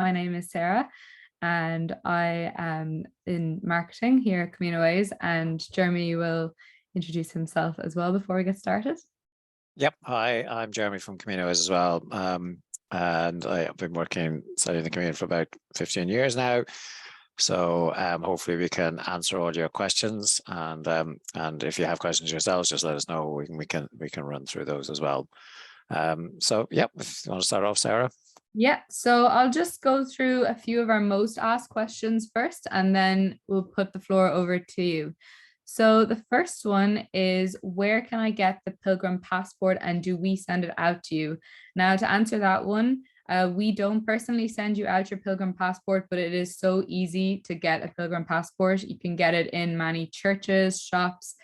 My name is Sarah and I am in marketing here at CaminoWays, and Jeremy will introduce himself as well before we get started. Yep. Hi, I'm Jeremy from CaminoWays as well. And I've been working studying the Camino for about 15 years now. So hopefully we can answer all your questions, and if you have questions yourselves, just let us know. We can run through those as well. So yep, if you want to start off, Sarah. Yeah, so I'll just go through a few of our most asked questions first, and then we'll put the floor over to you. So the first one is, where can I get the Pilgrim passport and do we send it out to you? Now, to answer that one, we don't personally send you out your Pilgrim passport, but it is so easy to get a Pilgrim passport. You can get it in many churches, shops,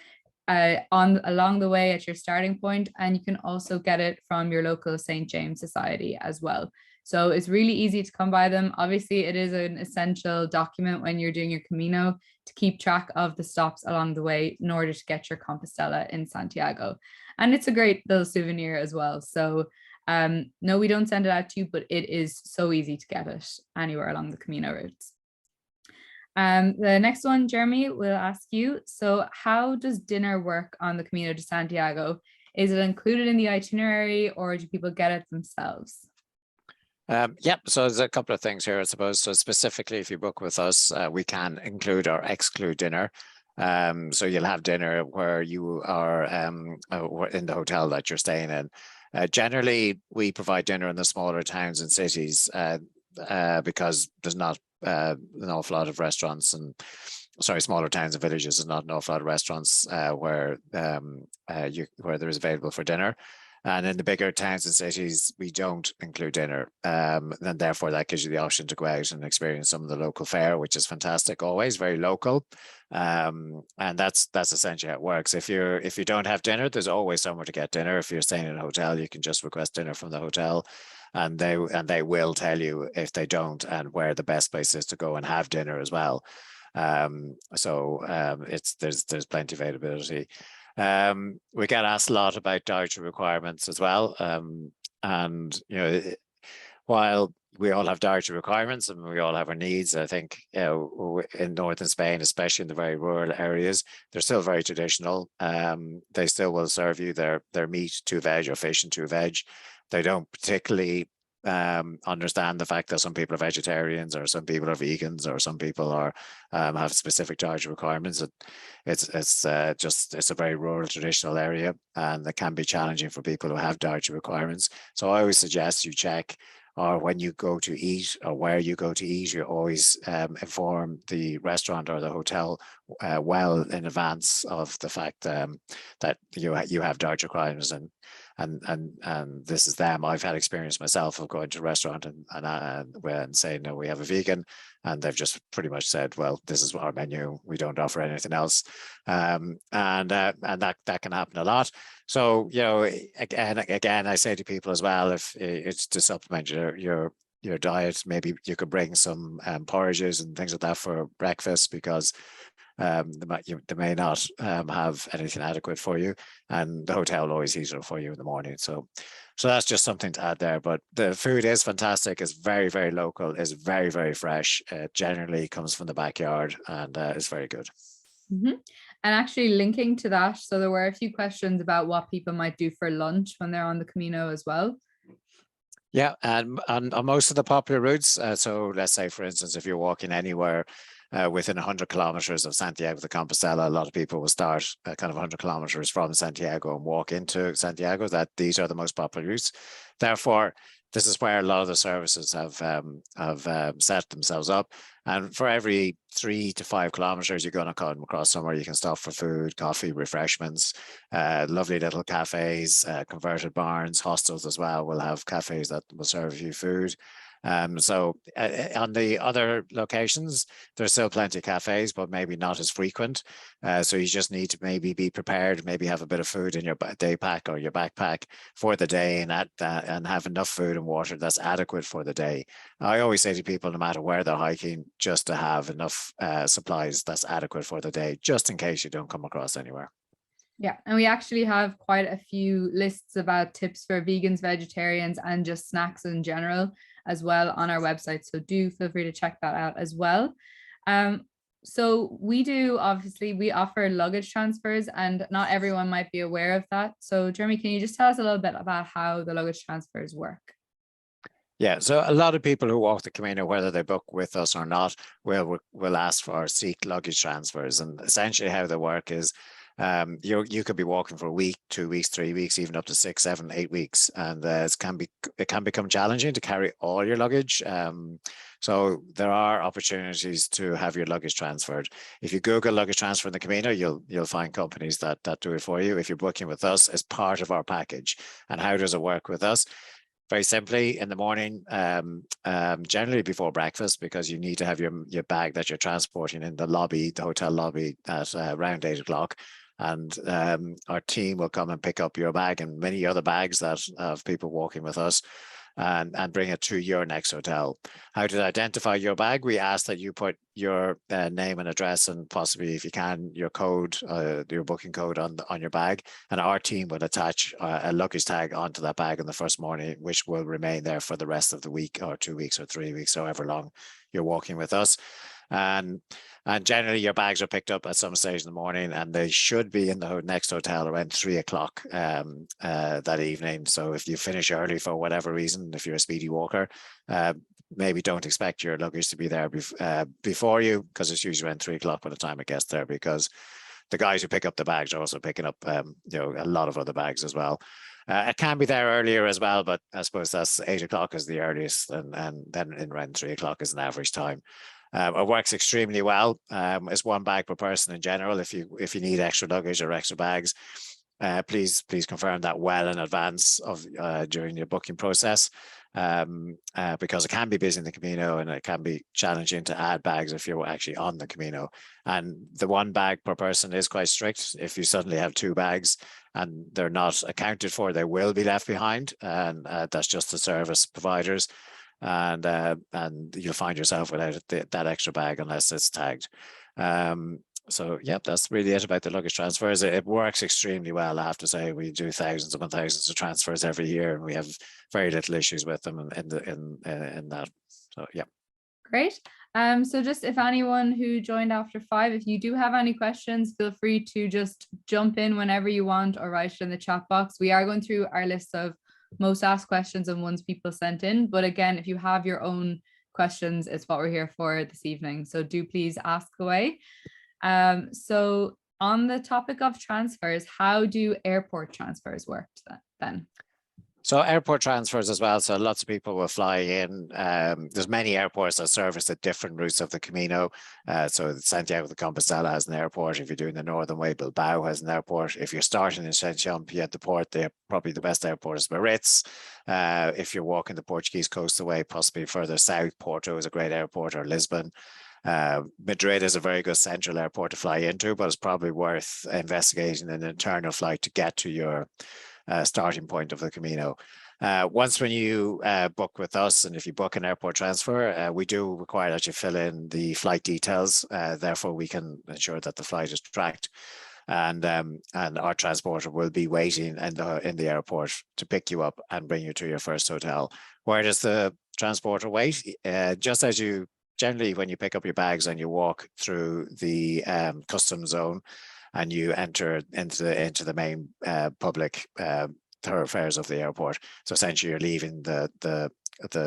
along the way at your starting point, and you can also get it from your local St. James Society as well. So it's really easy to come by them. Obviously, it is an essential document when you're doing your Camino to keep track of the stops along the way in order to get your Compostela in Santiago. And it's a great little souvenir as well. So no, we don't send it out to you, but it is so easy to get it anywhere along the Camino routes. The next one, Jeremy, will ask you, so how does dinner work on the Camino de Santiago? Is it included in the itinerary or do people get it themselves? Yep, so there's a couple of things here, I suppose. So specifically, if you book with us, we can include or exclude dinner. So you'll have dinner where you are in the hotel that you're staying in. Generally, we provide dinner in the smaller towns and cities because there's not an awful lot of restaurants smaller towns and villages. There's not an awful lot of restaurants where there is available for dinner. And in the bigger towns and cities, we don't include dinner. And therefore, that gives you the option to go out and experience some of the local fare, which is fantastic, always very local. And that's essentially how it works. If you don't have dinner, there's always somewhere to get dinner. If you're staying in a hotel, you can just request dinner from the hotel, and they will tell you if they don't and where the best place is to go and have dinner as well. There's plenty of availability. We get asked a lot about dietary requirements as well. And while we all have dietary requirements and we all have our needs, I think in northern Spain, especially in the very rural areas, they're still very traditional. They still will serve you their meat to veg or fish and to veg. They don't particularly understand the fact that some people are vegetarians or some people are vegans or some people are have specific dietary requirements. It's a very rural traditional area, and it can be challenging for people who have dietary requirements. So I always suggest you check, or when you go to eat or where you go to eat, you always inform the restaurant or the hotel well in advance of the fact that you have dietary requirements, and this is them. I've had experience myself of going to a restaurant and saying, no, we have a vegan, and they've just pretty much said, well, this is our menu, we don't offer anything else. And that can happen a lot. So, again, I say to people as well, if it's to supplement your diet, maybe you could bring some porridges and things like that for breakfast, because they may not have anything adequate for you, and the hotel will always heat it up for you in the morning. So that's just something to add there. But the food is fantastic. It's very, very local. It's very, very fresh. It generally comes from the backyard, and it's very good. Mm-hmm. And actually linking to that, so there were a few questions about what people might do for lunch when they're on the Camino as well. Yeah, and on most of the popular routes, so let's say, for instance, if you're walking anywhere within 100 kilometers of Santiago de Compostela, a lot of people will start kind of 100 kilometers from Santiago and walk into Santiago. These are the most popular routes. Therefore, this is where a lot of the services have set themselves up. And for every 3 to 5 kilometers, you're going to come across somewhere you can stop for food, coffee, refreshments, lovely little cafes, converted barns, hostels as well will have cafes that will serve you food. So on the other locations, there's still plenty of cafes, but maybe not as frequent. So you just need to maybe be prepared, maybe have a bit of food in your day pack or your backpack for the day, and have enough food and water that's adequate for the day. I always say to people, no matter where they're hiking, just to have enough supplies that's adequate for the day, just in case you don't come across anywhere. Yeah, and we actually have quite a few lists about tips for vegans, vegetarians, and just snacks in general. as well on our website. So do feel free to check that out as well. So we offer luggage transfers, and not everyone might be aware of that. So Jeremy, can you just tell us a little bit about how the luggage transfers work? Yeah, so a lot of people who walk the Camino, whether they book with us or not, will ask for or seek luggage transfers. And essentially how they work is you could be walking for a week, 2 weeks, 3 weeks, even up to 6, 7, 8 weeks. And it can become challenging to carry all your luggage. So there are opportunities to have your luggage transferred. If you Google luggage transfer in the Camino, you'll find companies that do it for you. If you're booking with us as part of our package. And how does it work with us? Very simply, in the morning, generally before breakfast, because you need to have your bag that you're transporting in the lobby, the hotel lobby at around 8 o'clock. And our team will come and pick up your bag and many other bags that of people walking with us, and bring it to your next hotel. How to identify your bag? We ask that you put your name and address, and possibly, if you can, your code, your booking code on your bag, and our team will attach a luggage tag onto that bag in the first morning, which will remain there for the rest of the week, or 2 weeks or 3 weeks, however long you're walking with us. And generally your bags are picked up at some stage in the morning, and they should be in the next hotel around 3 o'clock that evening. So if you finish early for whatever reason, if you're a speedy walker, maybe don't expect your luggage to be there before you, because it's usually around 3 o'clock by the time it gets there, because the guys who pick up the bags are also picking up a lot of other bags as well. It can be there earlier as well, but I suppose that's 8 o'clock is the earliest, and then in around 3 o'clock is an average time. It works extremely well. It's one bag per person in general. If you need extra luggage or extra bags, please confirm that well in advance of during your booking process, because it can be busy in the Camino, and it can be challenging to add bags if you're actually on the Camino. And the one bag per person is quite strict. If you suddenly have 2 bags and they're not accounted for, they will be left behind, and that's just the service providers. And you'll find yourself without that extra bag unless it's tagged. So yeah, that's really it about the luggage transfers. It works extremely well, I have to say. We do thousands upon thousands of transfers every year, and we have very little issues with them in that. So yeah. Great. So just if anyone who joined after 5, if you do have any questions, feel free to just jump in whenever you want, or write it in the chat box. We are going through our list of most asked questions and ones people sent in. But again, if you have your own questions, it's what we're here for this evening. So do please ask away. So on the topic of transfers, how do airport transfers work then? So airport transfers as well. So lots of people will fly in. There's many airports that service the different routes of the Camino. So Santiago de Compostela has an airport. If you're doing the Northern Way, Bilbao has an airport. If you're starting in Saint-Jean-Pied-de-Port, they're probably the best airport is Biarritz. If you're walking the Portuguese coast away, possibly further south, Porto is a great airport, or Lisbon. Madrid is a very good central airport to fly into, but it's probably worth investigating an internal flight to get to your starting point of the Camino. Once when you book with us, and if you book an airport transfer, we do require that you fill in the flight details. Therefore, we can ensure that the flight is tracked, and our transporter will be waiting in the airport to pick you up and bring you to your first hotel. Where does the transporter wait? Just as you generally, when you pick up your bags and you walk through the customs zone, and you enter into the main public thoroughfares of the airport. So essentially, you're leaving the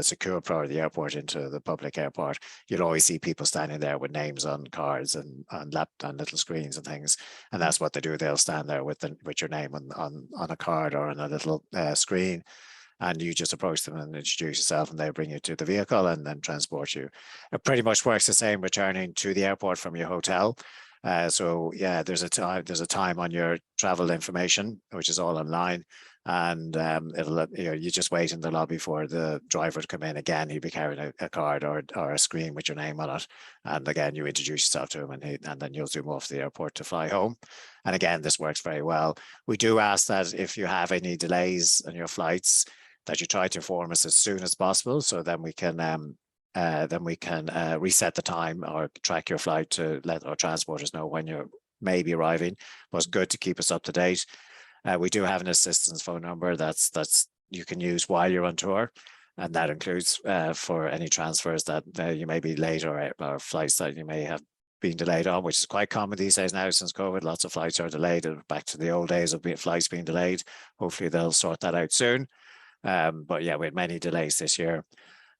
secure part of the airport into the public airport. You'll always see people standing there with names on cards and on little screens and things. And that's what they do. They'll stand there with your name on a card or on a little screen. And you just approach them and introduce yourself, and they bring you to the vehicle and then transport you. It pretty much works the same returning to the airport from your hotel. So yeah, there's a time on your travel information, which is all online, and you just wait in the lobby for the driver to come in. Again, he'll be carrying a card or a screen with your name on it, and again you introduce yourself to him, and then you'll zoom off the airport to fly home. And again, this works very well. We do ask that if you have any delays on your flights, that you try to inform us as soon as possible, so then we can reset the time or track your flight to let our transporters know when you may be arriving. But it's good to keep us up to date. We do have an assistance phone number that's you can use while you're on tour. And that includes for any transfers that you may be late, or flights that you may have been delayed on, which is quite common these days now since COVID. Lots of flights are delayed, and back to the old days of flights being delayed. Hopefully they'll sort that out soon. But yeah, we had many delays this year.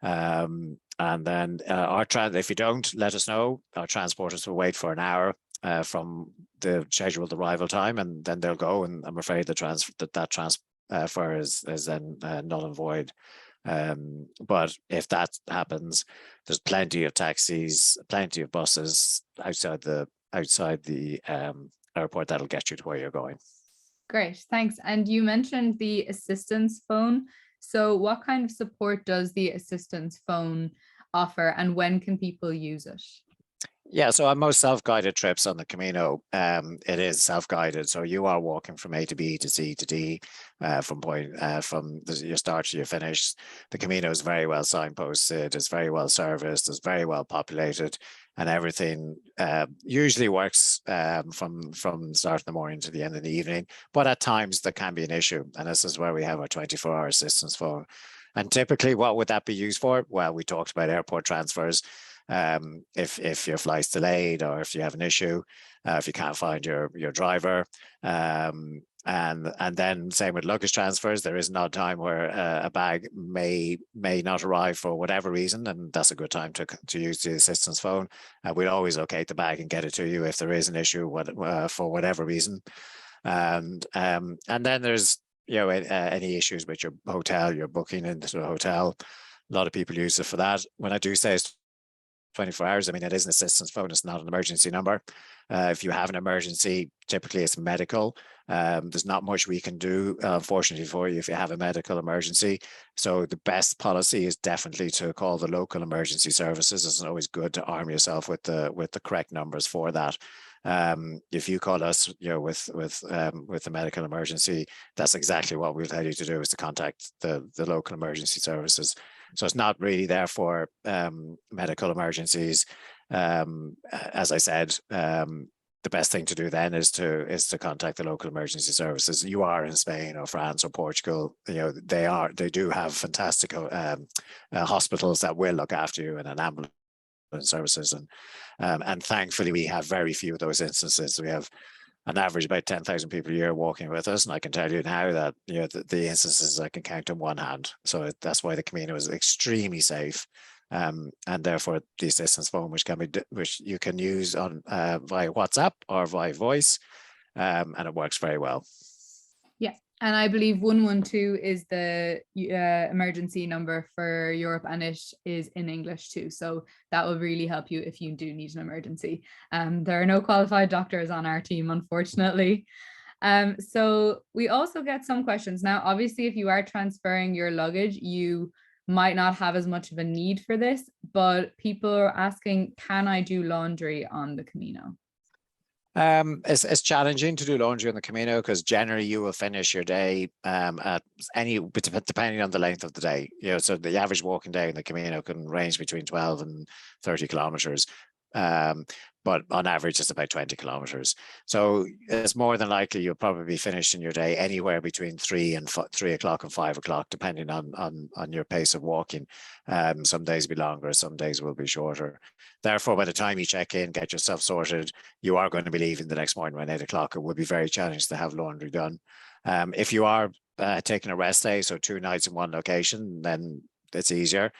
And then if you don't, let us know. Our transporters will wait for an hour from the scheduled arrival time, and then they'll go. And I'm afraid that transfer is then null and void. But if that happens, there's plenty of taxis, plenty of buses outside the airport that'll get you to where you're going. Great, thanks. And you mentioned the assistance phone. So what kind of support does the assistance phone offer, and when can people use it? Yeah, so on most self-guided trips on the Camino, it is self-guided. So you are walking from A to B to C to D, from your start to your finish. The Camino is very well signposted, it's very well serviced, it's very well populated, and everything usually works from the start of the morning to the end of the evening. But at times there can be an issue, and this is where we have our 24-hour assistance phone. And typically, what would that be used for? Well, we talked about airport transfers. If your flight's delayed, or if you have an issue, if you can't find your driver, and then same with luggage transfers. There is not a time where a bag may not arrive for whatever reason, and that's a good time to use the assistance phone. We'll always locate the bag and get it to you if there is an issue for whatever reason. And then there's any issues with your hotel, your booking into a hotel. A lot of people use it for that. When I do say it's 24 hours, I mean, it is an assistance phone, it's not an emergency number. If you have an emergency, typically it's medical. There's not much we can do, unfortunately, for you if you have a medical emergency. So the best policy is definitely to call the local emergency services. It's always good to arm yourself with the correct numbers for that. If you call us, with a medical emergency, that's exactly what we'll tell you to do, is to contact the local emergency services. So it's not really there for medical emergencies. As I said, the best thing to do then is to contact the local emergency services. You are in Spain or France or Portugal, they do have fantastic hospitals that will look after you, and an ambulance services, and thankfully we have very few of those instances. We have an average about 10,000 people a year walking with us, and I can tell you now that the instances I can count on one hand. So that's why the Camino is extremely safe, and therefore the assistance phone, which you can use on via WhatsApp or via voice, and it works very well. Yeah, and I believe 112 is the emergency number for Europe, and it is in English too. So that will really help you if you do need an emergency. There are no qualified doctors on our team, unfortunately. So we also get some questions. Now, obviously, if you are transferring your luggage, you might not have as much of a need for this, but people are asking, can I do laundry on the Camino? It's challenging to do laundry on the Camino, because generally you will finish your day depending on the length of the day. So the average walking day in the Camino can range between 12 and 30 kilometers. But on average, it's about 20 kilometers. So it's more than likely you'll probably be finishing your day anywhere between 3 o'clock and 5 o'clock, depending on your pace of walking. Some days will be longer, some days will be shorter. Therefore, by the time you check in, get yourself sorted, you are going to be leaving the next morning around 8 o'clock. It would be very challenging to have laundry done. If you are taking a rest day, so 2 nights in one location, then it's easier.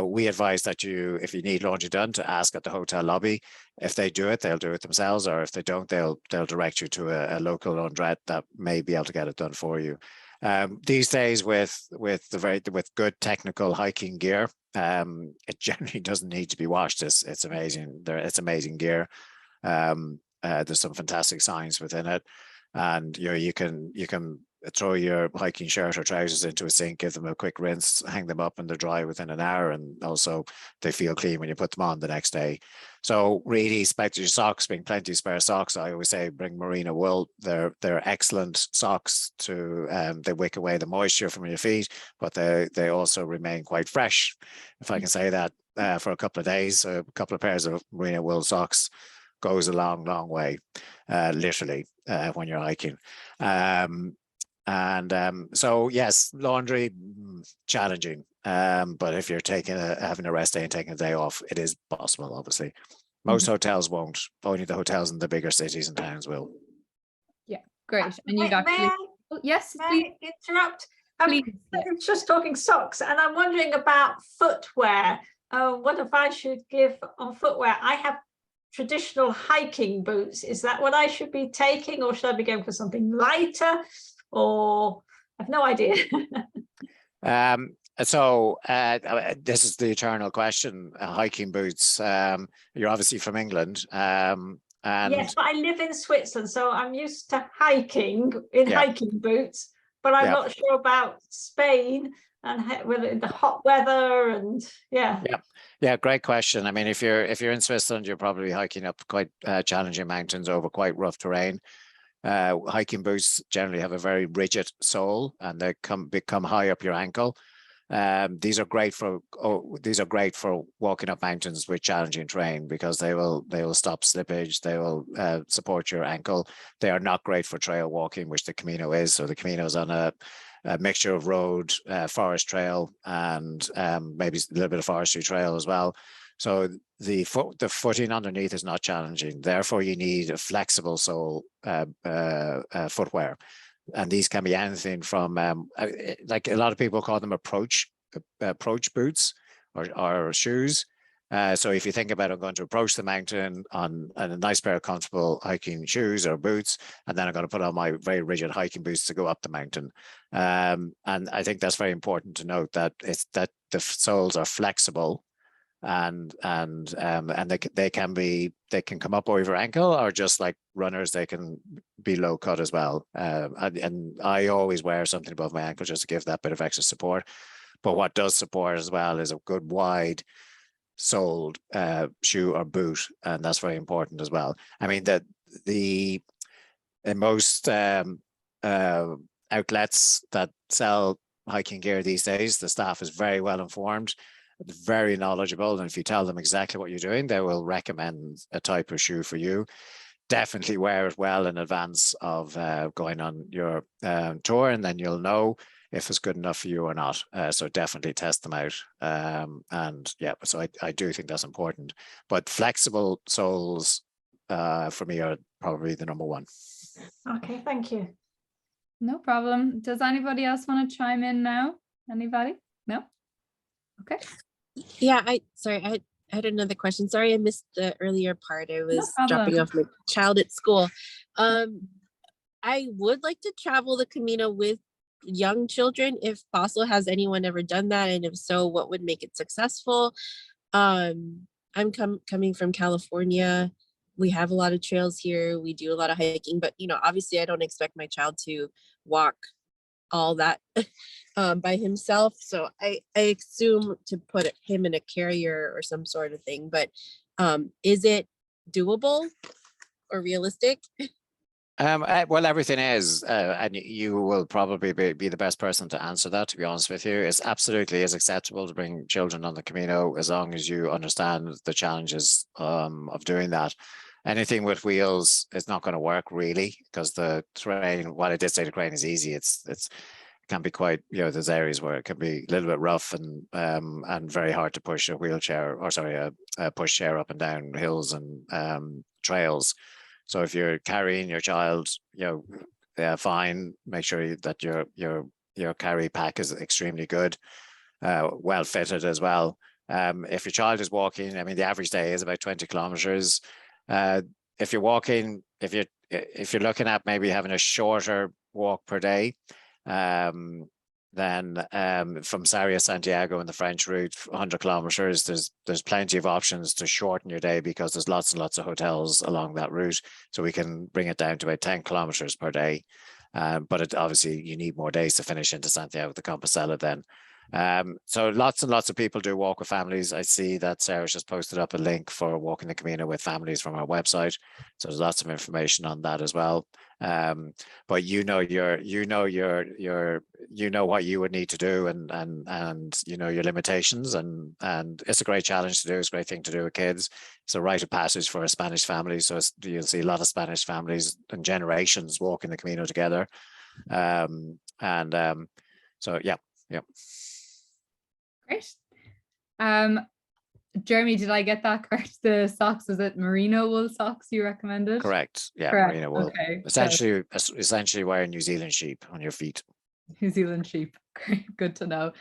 We advise that if you need laundry done, to ask at the hotel lobby. If they do it, they'll do it themselves, or if they don't, they'll direct you to a local laundrette that may be able to get it done for you. These days, with good technical hiking gear, it generally doesn't need to be washed. It's amazing. It's amazing gear. There's some fantastic science within it, and you can throw your hiking shirt or trousers into a sink, give them a quick rinse, hang them up, and they're dry within an hour. And also they feel clean when you put them on the next day. So really, expect your socks, bring plenty of spare socks. I always say bring merino wool. They're excellent socks they wick away the moisture from your feet, but they also remain quite fresh, if I can say that, for a couple of days. So a couple of pairs of merino wool socks goes a long, long way, literally, when you're hiking. So yes, laundry, challenging. But if you're having a rest day and taking a day off, it is possible, obviously. Most hotels won't. Only the hotels in the bigger cities and towns will. Yeah, great. And you've May actually, yes, please. I interrupt? Please, yeah. I'm just talking socks, and I'm wondering about footwear. What if I should give on footwear? I have traditional hiking boots. Is that what I should be taking, or should I be going for something lighter? Or I have no idea. So this is the eternal question. Hiking boots. You're obviously from England. And yes, but I live in Switzerland, so I'm used to hiking in hiking boots. But I'm not sure about Spain and whether the hot weather and great question. I mean, if you're in Switzerland, you're probably hiking up quite challenging mountains over quite rough terrain. Hiking boots generally have a very rigid sole, and they become high up your ankle. These are great for walking up mountains with challenging terrain, because they will stop slippage. They will support your ankle. They are not great for trail walking, which the Camino is. So the Camino is on a mixture of road, forest trail, and maybe a little bit of forestry trail as well. So the footing underneath is not challenging. Therefore, you need a flexible sole footwear. And these can be anything from, like a lot of people call them approach boots or shoes. So if you think about, I'm going to approach the mountain on a nice pair of comfortable hiking shoes or boots, and then I'm going to put on my very rigid hiking boots to go up the mountain. And I think that's very important to note, that the soles are flexible, and they can come up over your ankle, or just like runners, they can be low cut as well. And I always wear something above my ankle just to give that bit of extra support. But what does support as well is a good wide soled shoe or boot, and that's very important as well. I mean, that in most outlets that sell hiking gear these days, the staff is very well informed, very knowledgeable, and if you tell them exactly what you're doing, they will recommend a type of shoe for you. Definitely wear it well in advance of going on your tour, and then you'll know if it's good enough for you or not. So definitely test them out. And yeah, so I do think that's important. But flexible soles for me are probably the number one. Okay, thank you. No problem. Does anybody else want to chime in now? Anybody? No? Okay. Yeah, I had another question. Sorry, I missed the earlier part. I was dropping off my child at school. I would like to travel the Camino with young children, if possible. Has anyone ever done that? And if so, what would make it successful? I'm coming from California. We have a lot of trails here. We do a lot of hiking, but obviously I don't expect my child to walk all that by himself. So I assume to put him in a carrier or some sort of thing, but is it doable or realistic? Well, everything is, and you will probably be the best person to answer that, to be honest with you. It's absolutely is acceptable to bring children on the Camino, as long as you understand the challenges of doing that. Anything with wheels is not going to work really, because the terrain, while I did say the terrain is easy, it can be quite, there's areas where it can be a little bit rough and very hard to push a wheelchair, or sorry, a pushchair up and down hills and trails. So if you're carrying your child, fine. Make sure that your carry pack is extremely good, well fitted as well. If your child is walking, I mean, the average day is about 20 kilometers. If you're walking, if you're looking at maybe having a shorter walk per day, then from Sarria Santiago in the French route, 100 kilometers, there's plenty of options to shorten your day, because there's lots and lots of hotels along that route. So we can bring it down to about 10 kilometers per day. But obviously you need more days to finish into Santiago de Compostela then. So lots and lots of people do walk with families. I see that Sarah's just posted up a link for walking the Camino with families from our website. So there's lots of information on that as well. But you know what you would need to do, and your limitations, and it's a great challenge to do. It's a great thing to do with kids. It's a rite of passage for a Spanish family. So you'll see a lot of Spanish families and generations walking the Camino together. So yeah. Great. Jeremy, did I get that correct? The socks, was it merino wool socks you recommended? Correct. Yeah, Correct. merino wool. Okay. Essentially wearing New Zealand sheep on your feet. New Zealand sheep. Great. Good to know.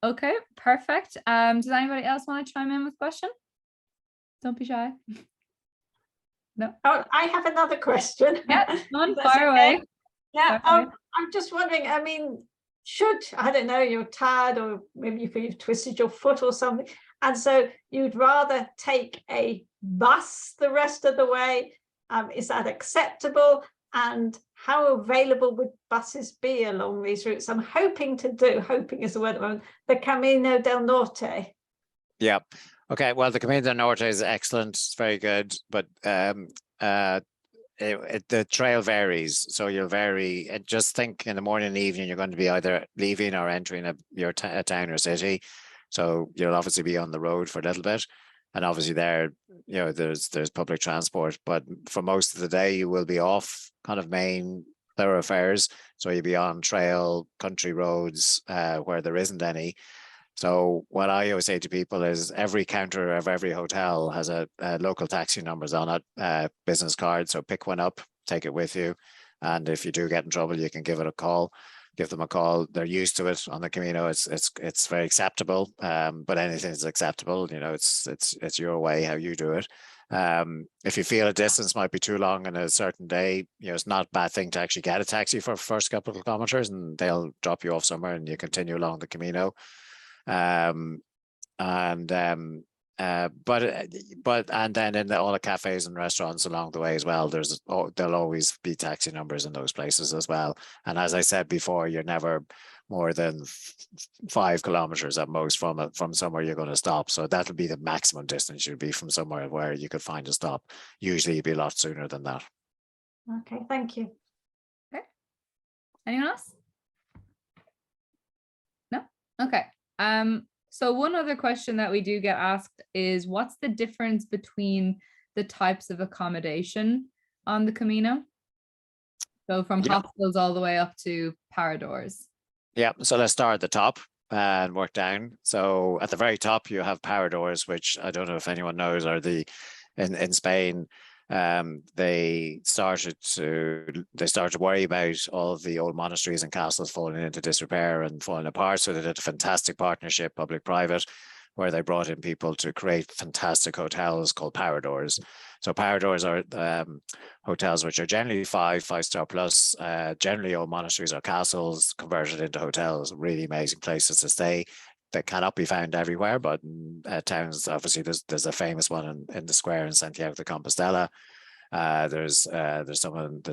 Okay, perfect. Does anybody else want to chime in with a question? Don't be shy. No. Oh, I have another question. Yeah, on fire away. Yeah, I'm just wondering, I mean, I don't know, you're tired or maybe you've twisted your foot or something, and so you'd rather take a bus the rest of the way, is that acceptable? And how available would buses be along these routes? I'm hoping is the word at the moment, the Camino del Norte. Yeah. Okay. Well, the Camino del Norte is excellent. It's very good, but the trail varies. So you'll vary. Just think in the morning and evening, you're going to be either leaving or entering a town or city. So you'll obviously be on the road for a little bit. And obviously there, there's public transport, but for most of the day, you will be off kind of main thoroughfares. So you'll be on trail, country roads where there isn't any. So what I always say to people is every counter of every hotel has a local taxi numbers on it, business card. So pick one up, take it with you. And if you do get in trouble, you can give them a call. They're used to it on the Camino. It's very acceptable, but anything is acceptable. It's your way, how you do it. If you feel a distance might be too long on a certain day, it's not a bad thing to actually get a taxi for the first couple of kilometers, and they'll drop you off somewhere and you continue along the Camino. But then in all the cafes and restaurants along the way as well, there'll always be taxi numbers in those places as well. And as I said before, you're never more than 5 kilometers at most from somewhere you're going to stop. So that'll be the maximum distance you'd be from somewhere where you could find a stop. Usually you'd be a lot sooner than that. Okay, thank you. Okay. Anyone else? No? Okay. So one other question that we do get asked is, what's the difference between the types of accommodation on the Camino? So from hostels all the way up to paradors. Yeah, so let's start at the top and work down. So at the very top, you have paradors, which I don't know if anyone knows, are in Spain. They started to worry about all of the old monasteries and castles falling into disrepair and falling apart. So they did a fantastic partnership, public-private, where they brought in people to create fantastic hotels called paradors. So paradors are hotels which are generally five-star plus, generally old monasteries or castles converted into hotels. Really amazing places to stay. That cannot be found everywhere, but in towns, obviously there's a famous one in the square in Santiago de Compostela. There's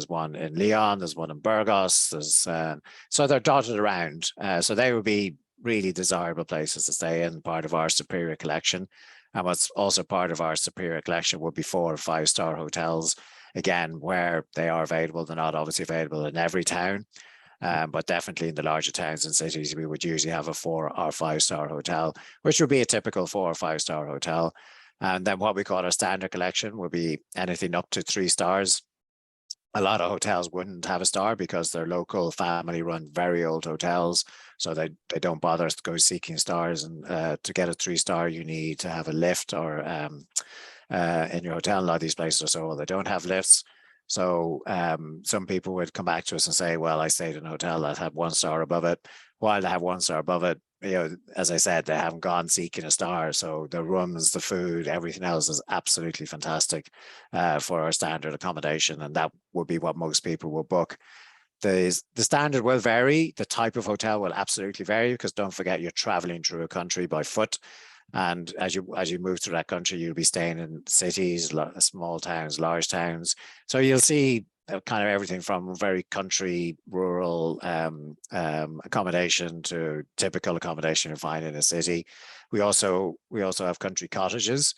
one in Leon, there's one in Burgos. So they're dotted around. So they would be really desirable places to stay in, part of our superior collection. And what's also part of our superior collection would be 4 or 5 star hotels. Again, where they are available, they're not obviously available in every town. But definitely in the larger towns and cities, we would usually have a 4 or 5 star hotel, which would be a typical 4 or 5 star hotel. And then what we call our standard collection would be anything up to 3 stars. A lot of hotels wouldn't have a star because they're local, family run, very old hotels. So they don't bother to go seeking stars. And to get a 3 star, you need to have a lift or in your hotel. A lot of these places are so old, they don't have lifts. So some people would come back to us and say, well, I stayed in a hotel that had 1 star above it. While they have 1 star above it, as I said, they haven't gone seeking a star. So the rooms, the food, everything else is absolutely fantastic for our standard accommodation. And that would be what most people will book. The standard will vary. The type of hotel will absolutely vary, because don't forget, you're traveling through a country by foot. And as you move through that country, you'll be staying in cities, small towns, large towns. So you'll see kind of everything from very country, rural accommodation to typical accommodation you find in a city. We also have country cottages,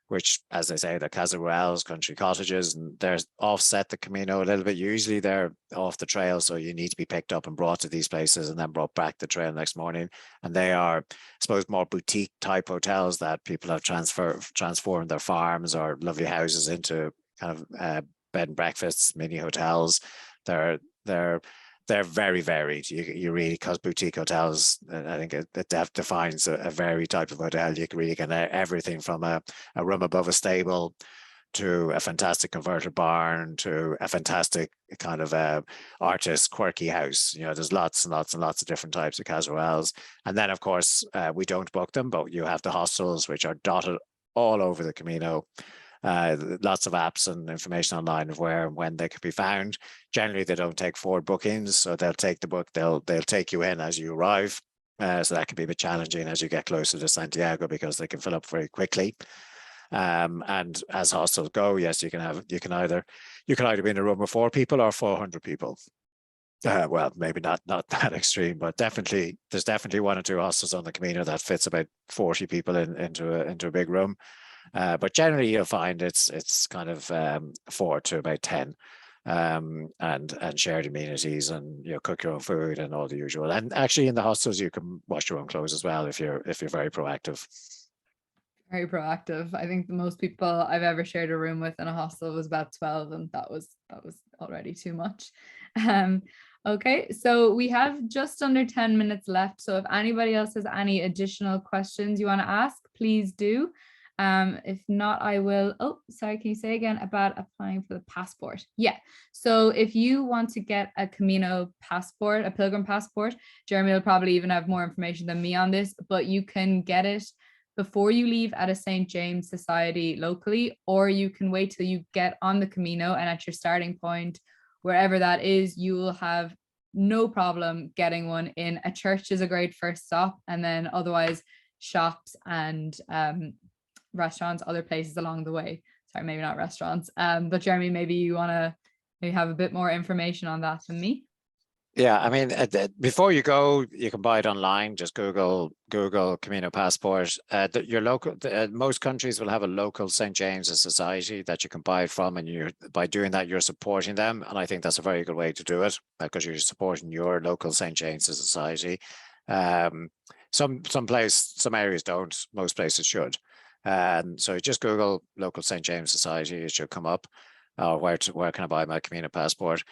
which, as I say, the Casa Rurals, country cottages, and they're offset the Camino a little bit. Usually they're off the trail, so you need to be picked up and brought to these places and then brought back the trail next morning. And they are, I suppose, more boutique type hotels that people have transformed their farms or lovely houses into kind of bed and breakfasts, mini hotels. They're they're very varied. You really, because boutique hotels, I think it defines a varied type of hotel. You can really get everything from a room above a stable to a fantastic converted barn to a fantastic kind of artist quirky house. You know, there's lots and lots and lots of different types of casserelles. And then, of course, we don't book them, but you have the hostels, which are dotted all over the Camino. Lots of apps and information online of where and when they can be found. Generally, they don't take forward bookings, so they'll take the book. They'll take you in as you arrive. So that can be a bit challenging as you get closer to Santiago because they can fill up very quickly. And as hostels go, yes, you can either be in a room with 4 people or 400 people. Well, maybe not that extreme, but there's definitely 1 or 2 hostels on the Camino that fits about 40 people into a big room. But generally, you'll find it's kind of 4 to about 10, and shared amenities, and cook your own food and all the usual. And actually, in the hostels, you can wash your own clothes as well if you're very proactive. Very proactive. I think the most people I've ever shared a room with in a hostel was about 12, and that was already too much. Okay, so we have just under 10 minutes left. So if anybody else has any additional questions you want to ask, please do. If not, I will. Oh, sorry, can you say again about applying for the passport? Yeah, so if you want to get a Camino passport, a pilgrim passport, Jeremy will probably even have more information than me on this, but you can get it before you leave at a St. James Society locally, or you can wait till you get on the Camino, and at your starting point, wherever that is, you will have no problem getting one in. A church is a great first stop, and then otherwise shops and restaurants, other places along the way. Sorry, maybe not restaurants. But Jeremy, maybe you want to maybe have a bit more information on that than me. Yeah, I mean, before you go, you can buy it online. Just Google Camino passport. Your local, most countries will have a local St. James's Society that you can buy it from, and by doing that, you're supporting them. And I think that's a very good way to do it because you're supporting your local St. James's Society. Some areas don't. Most places should. So just Google local St. James Society. It should come up. Where can I buy my Camino passport?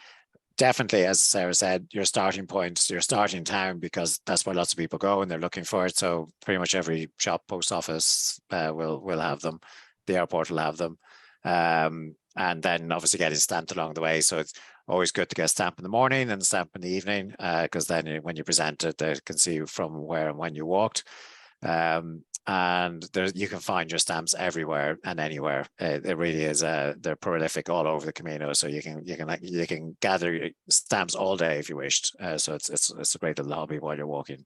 Definitely, as Sarah said, your starting point, your starting town, because that's where lots of people go and they're looking for it. So pretty much every shop, post office will have them. The airport will have them. And then obviously getting stamped along the way. So it's always good to get a stamp in the morning and a stamp in the evening, because then when you present it, they can see from where and when you walked. And you can find your stamps everywhere and anywhere. It really is. They're prolific all over the Camino, so you can gather stamps all day if you wished. So it's a great little hobby while you're walking.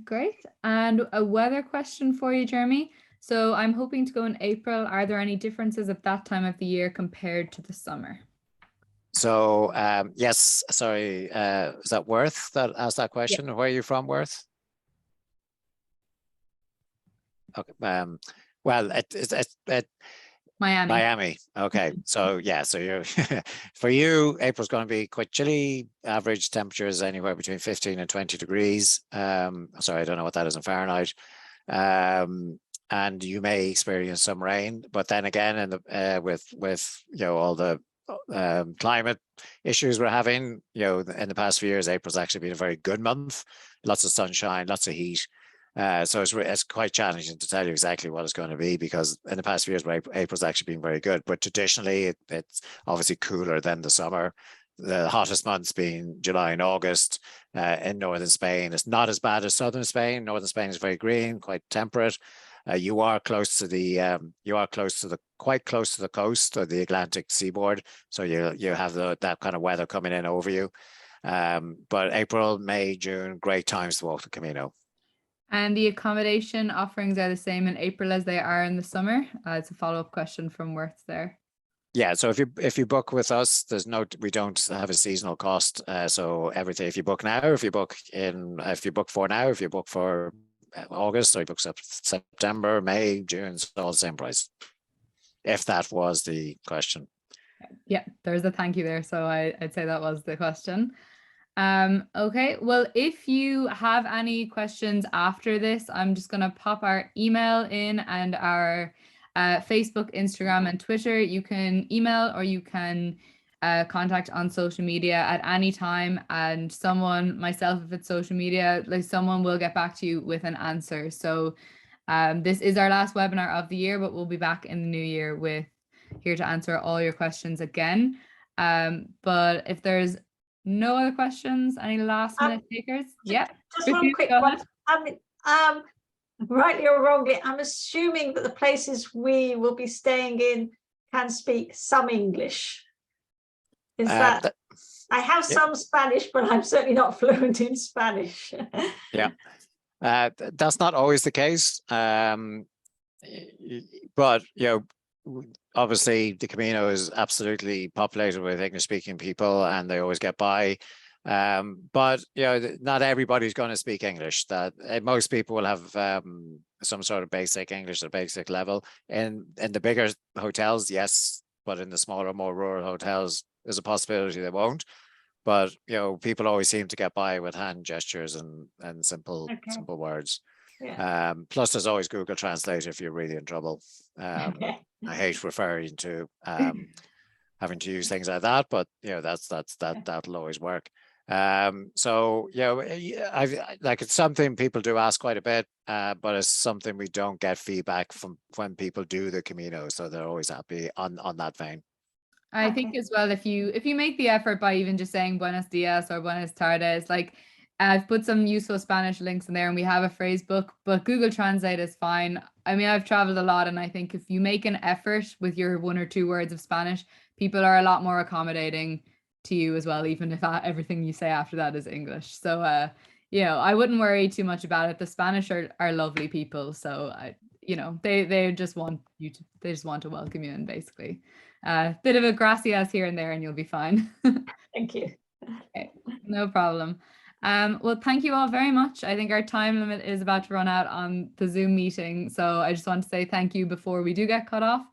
Great. And a weather question for you, Jeremy. So I'm hoping to go in April. Are there any differences at that time of the year compared to the summer? So yes, sorry, is that Worth that asked that question? Yeah. Where are you from, Worth? Okay. Well, Miami. Okay. So yeah, so you're for you, April's going to be quite chilly. Average temperatures anywhere between 15 and 20 degrees. Sorry, I don't know what that is in Fahrenheit. And you may experience some rain, but then again, with all the climate issues we're having, in the past few years, April's actually been a very good month. Lots of sunshine, lots of heat. So it's quite challenging to tell you exactly what it's going to be, because in the past few years, April's actually been very good. But traditionally, it's obviously cooler than the summer. The hottest months being July and August in northern Spain. It's not as bad as southern Spain. Northern Spain is very green, quite temperate. You are quite close to the coast or the Atlantic seaboard, so you have that kind of weather coming in over you. But April, May, June, great times to walk the Camino. And the accommodation offerings are the same in April as they are in the summer? It's a follow-up question from Worth there. Yeah, so if you book with us, we don't have a seasonal cost. So everything, if you book now, if you book for now, if you book for August, or you book September, May, June, it's all the same price. If that was the question. Yeah, there's a thank you there. So I'd say that was the question. Okay, well, if you have any questions after this, I'm just going to pop our email in and our Facebook, Instagram, and Twitter. You can email or you can contact on social media at any time, and someone, myself if it's social media, like someone will get back to you with an answer. So this is our last webinar of the year, but we'll be back in the new year with here to answer all your questions again. But if there's no other questions, any last minute takers? Yeah. Just one quick one. I mean, rightly or wrongly, I'm assuming that the places we will be staying in can speak some English. Is that I have some Spanish, but I'm certainly not fluent in Spanish. Yeah, that's not always the case. But obviously the Camino is absolutely populated with English-speaking people, and they always get by. But not everybody's going to speak English. That most people will have some sort of basic English at basic level. In the bigger hotels, yes, but in the smaller, more rural hotels, there's a possibility they won't. But people always seem to get by with hand gestures and simple words. Yeah. Plus, there's always Google Translate if you're really in trouble. I hate referring to having to use things like that, but that'll always work. So it's something people do ask quite a bit, but it's something we don't get feedback from when people do the Camino, so they're always happy on that vein. I think as well, if you make the effort by even just saying buenos dias or buenas tardes, like I've put some useful Spanish links in there, and we have a phrase book, but Google Translate is fine. I mean, I've traveled a lot, and I think if you make an effort with your 1 or 2 words of Spanish, people are a lot more accommodating to you as well, even if everything you say after that is English. So I wouldn't worry too much about it. The Spanish are lovely people, so they just want to welcome you in, basically. Bit of a gracias here and there and you'll be fine. Thank you. Okay, no problem. Well, thank you all very much. I think our time limit is about to run out on the Zoom meeting, so I just want to say thank you before we do get cut off,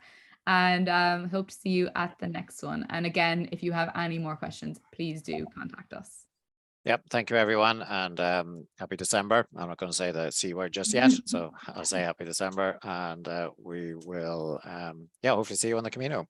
and hope to see you at the next one. And again, if you have any more questions, please do contact us. Yep, thank you everyone, and happy December. I'm not going to say the C word just yet, so I'll say happy December, and we will hopefully see you on the Camino.